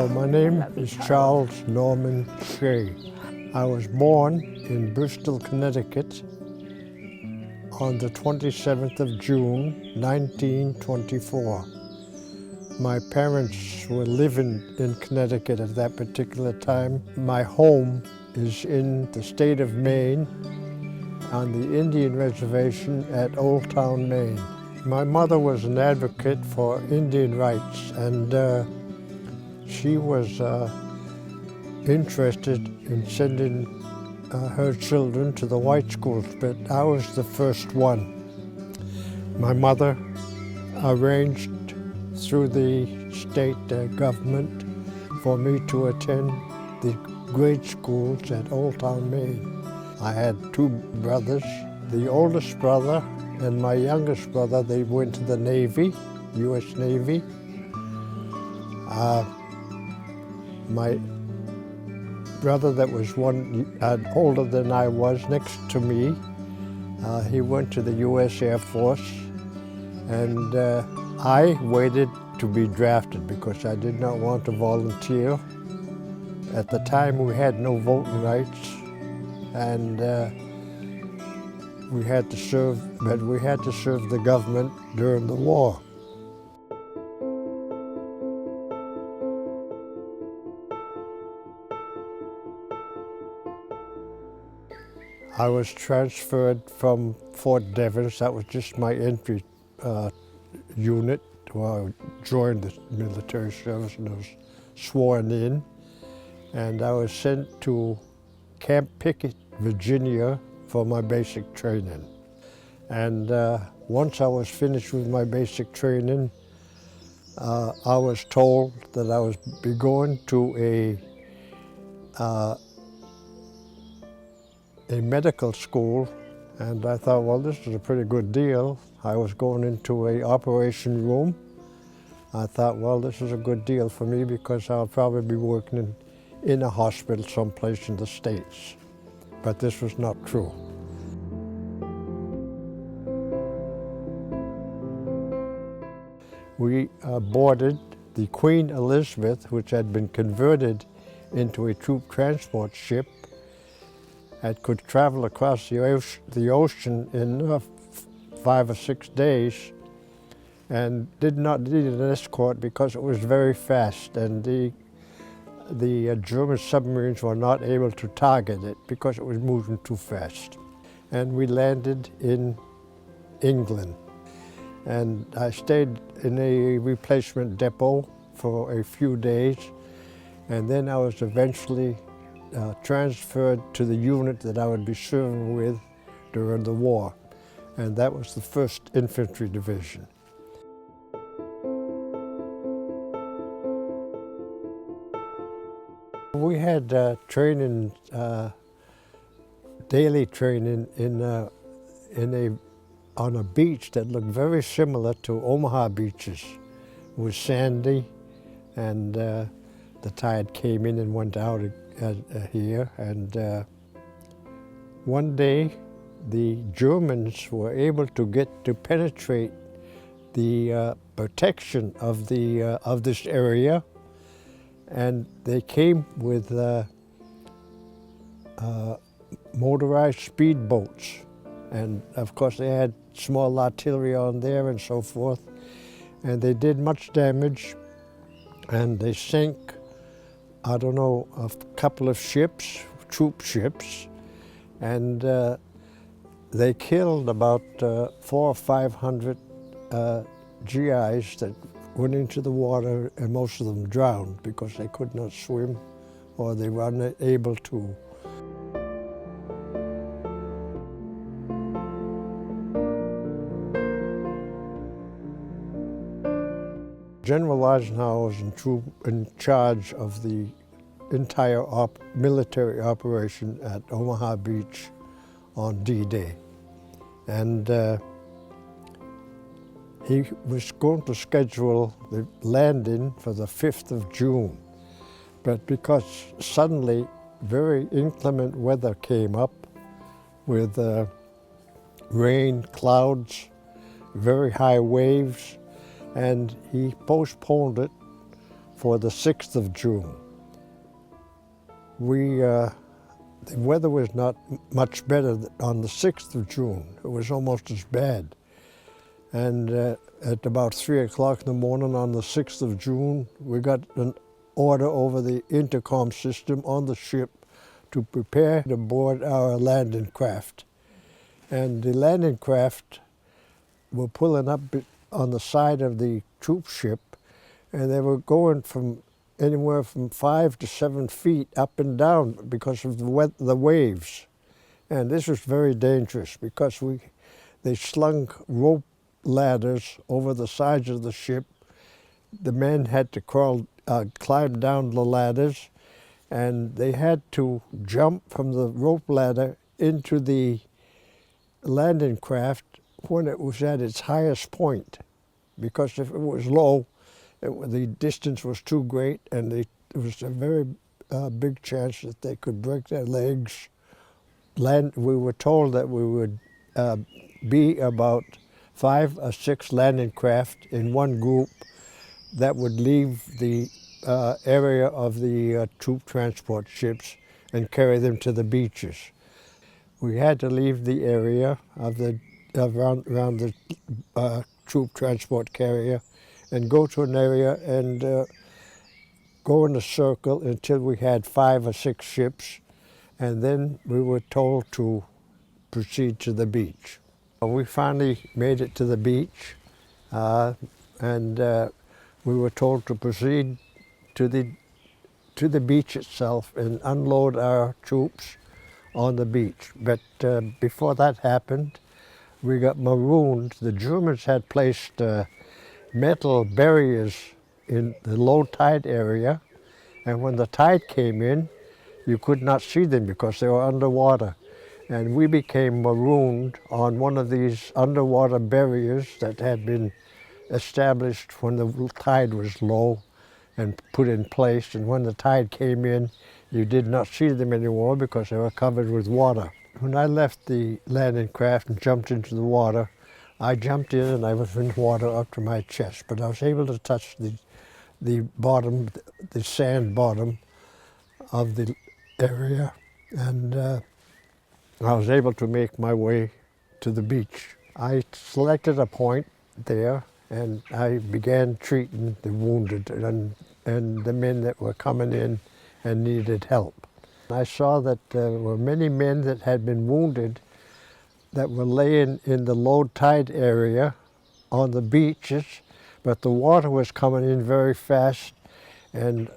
My name is Charles Norman Shay. I was born in Bristol, Connecticut on the 27th of June, 1924. My parents were living in Connecticut at that particular time. My home is in the state of Maine on the Indian reservation at Old Town, Maine. My mother was an advocate for Indian rights, and she was interested in sending her children to the white schools, but I was the first one. My mother arranged through the state government for me to attend the grade schools at Old Town, Maine. I had two brothers. The oldest brother and my youngest brother, they went to the Navy, U.S. Navy. My brother that was older than I was, next to me, he went to the U.S. Air Force, and I waited to be drafted because I did not want to volunteer. At the time, we had no voting rights, and we had to serve, but we had to serve the government during the war. I was transferred from Fort Devens. That was just my entry unit. Well, I joined the military service and I was sworn in. And I was sent to Camp Pickett, Virginia, for my basic training. And once I was finished with my basic training, I was told that I was be going to a medical school, and I thought, well, this is a pretty good deal. I was going into an operation room. I thought, well, this is a good deal for me because I'll probably be working in a hospital someplace in the States. But this was not true. We boarded the Queen Elizabeth, which had been converted into a troop transport ship and could travel across the ocean in 5 or 6 days, and did not need an escort because it was very fast, and the German submarines were not able to target it because it was moving too fast. And we landed in England. And I stayed in a replacement depot for a few days, and then I was eventually transferred to the unit that I would be serving with during the war, and that was the 1st Infantry Division. We had training, daily training on a beach that looked very similar to Omaha beaches. It was sandy, and the tide came in and went out here. And one day, the Germans were able to penetrate the protection of this area, and they came with motorized speedboats. And of course they had small artillery on there and so forth. And they did much damage, and they sank, I don't know, a couple of ships, troop ships, and they killed about 400 or 500 GIs that went into the water, and most of them drowned because they could not swim or they were unable to. General Eisenhower was in charge of the entire military operation at Omaha Beach on D-Day. And he was going to schedule the landing for the 5th of June. But because suddenly very inclement weather came up with rain, clouds, very high waves, and he postponed it for the 6th of June. The weather was not much better on the 6th of June. It was almost as bad. And at about 3 o'clock in the morning on the 6th of June, we got an order over the intercom system on the ship to prepare to board our landing craft. And the landing craft were pulling up on the side of the troop ship, and they were going from anywhere from 5 to 7 feet up and down because of the waves. And this was very dangerous because they slung rope ladders over the sides of the ship. The men had to climb down the ladders, and they had to jump from the rope ladder into the landing craft when it was at its highest point, because if it was low, the distance was too great, and there was a very big chance that they could break their legs. We were told that we would be about 5 or 6 landing craft in one group that would leave the area of the troop transport ships and carry them to the beaches. We had to leave the area of around the troop transport carrier and go to an area and go in a circle until we had 5 or 6 ships, and then we were told to proceed to the beach. We finally made it to the beach, and we were told to proceed to the beach itself and unload our troops on the beach. But before that happened, we got marooned. The Germans had placed metal barriers in the low tide area, and when the tide came in, you could not see them because they were underwater. And we became marooned on one of these underwater barriers that had been established when the tide was low and put in place. And when the tide came in, you did not see them anymore because they were covered with water. When I left the landing craft and jumped into the water, I jumped in and I was in water up to my chest, but I was able to touch the bottom, the sand bottom of the area, and I was able to make my way to the beach. I selected a point there, and I began treating the wounded and the men that were coming in and needed help. I saw that there were many men that had been wounded that were laying in the low tide area on the beaches, but the water was coming in very fast, and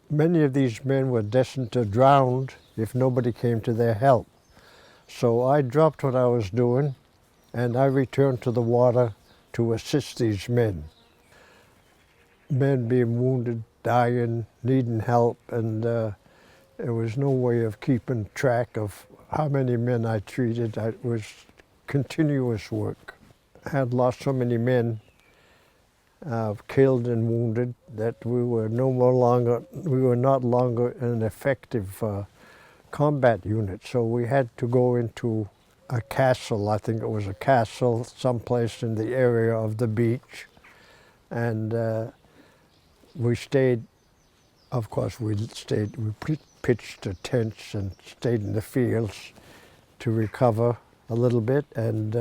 many of these men were destined to drown if nobody came to their help. So I dropped what I was doing, and I returned to the water to assist these men. Men being wounded, dying, needing help, and there was no way of keeping track of how many men I treated. It was continuous work. I had lost so many men killed and wounded that we were no longer an effective combat unit. So we had to go into a castle. I think it was a castle someplace in the area of the beach, and we stayed. Of course, we pitched the tents and stayed in the fields to recover a little bit and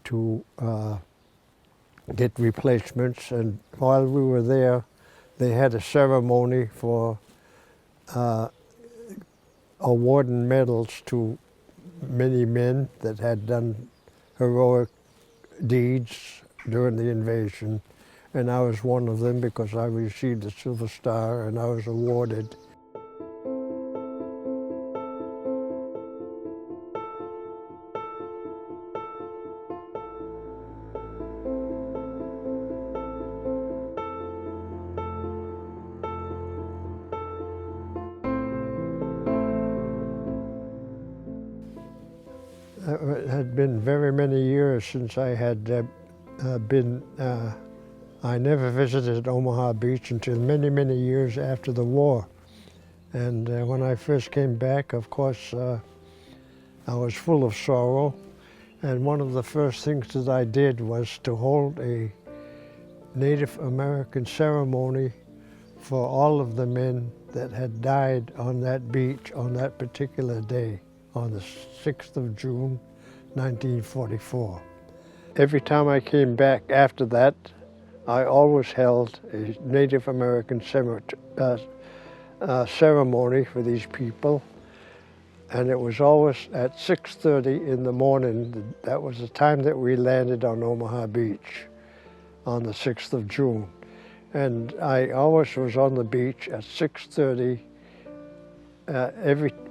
to get replacements. And while we were there, they had a ceremony for awarding medals to many men that had done heroic deeds during the invasion. And I was one of them because I received a Silver Star and I was awarded. It had been very many years since I had I never visited Omaha Beach until many, many years after the war. And when I first came back, of course, I was full of sorrow. And one of the first things that I did was to hold a Native American ceremony for all of the men that had died on that beach on that particular day, on the 6th of June, 1944. Every time I came back after that, I always held a Native American ceremony for these people, and it was always at 6:30 in the morning. That was the time that we landed on Omaha Beach on the 6th of June. And I always was on the beach at 6:30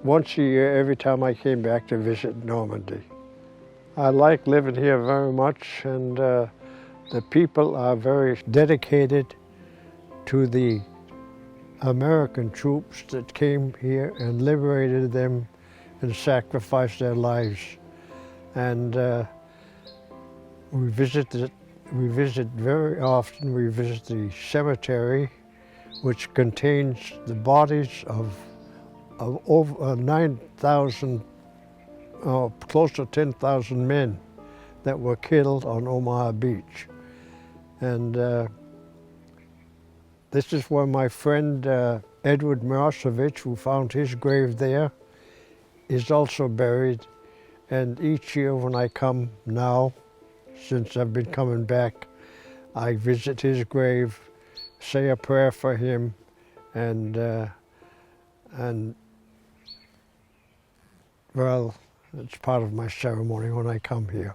once a year, every time I came back to visit Normandy. I like living here very much, and the people are very dedicated to the American troops that came here and liberated them and sacrificed their lives. And we visit very often. We visit the cemetery, which contains the bodies of over 9,000, close to 10,000 men that were killed on Omaha Beach. And this is where my friend Edward Mirosevic, who found his grave there, is also buried. And each year when I come now, since I've been coming back, I visit his grave, say a prayer for him, and well, it's part of my ceremony when I come here.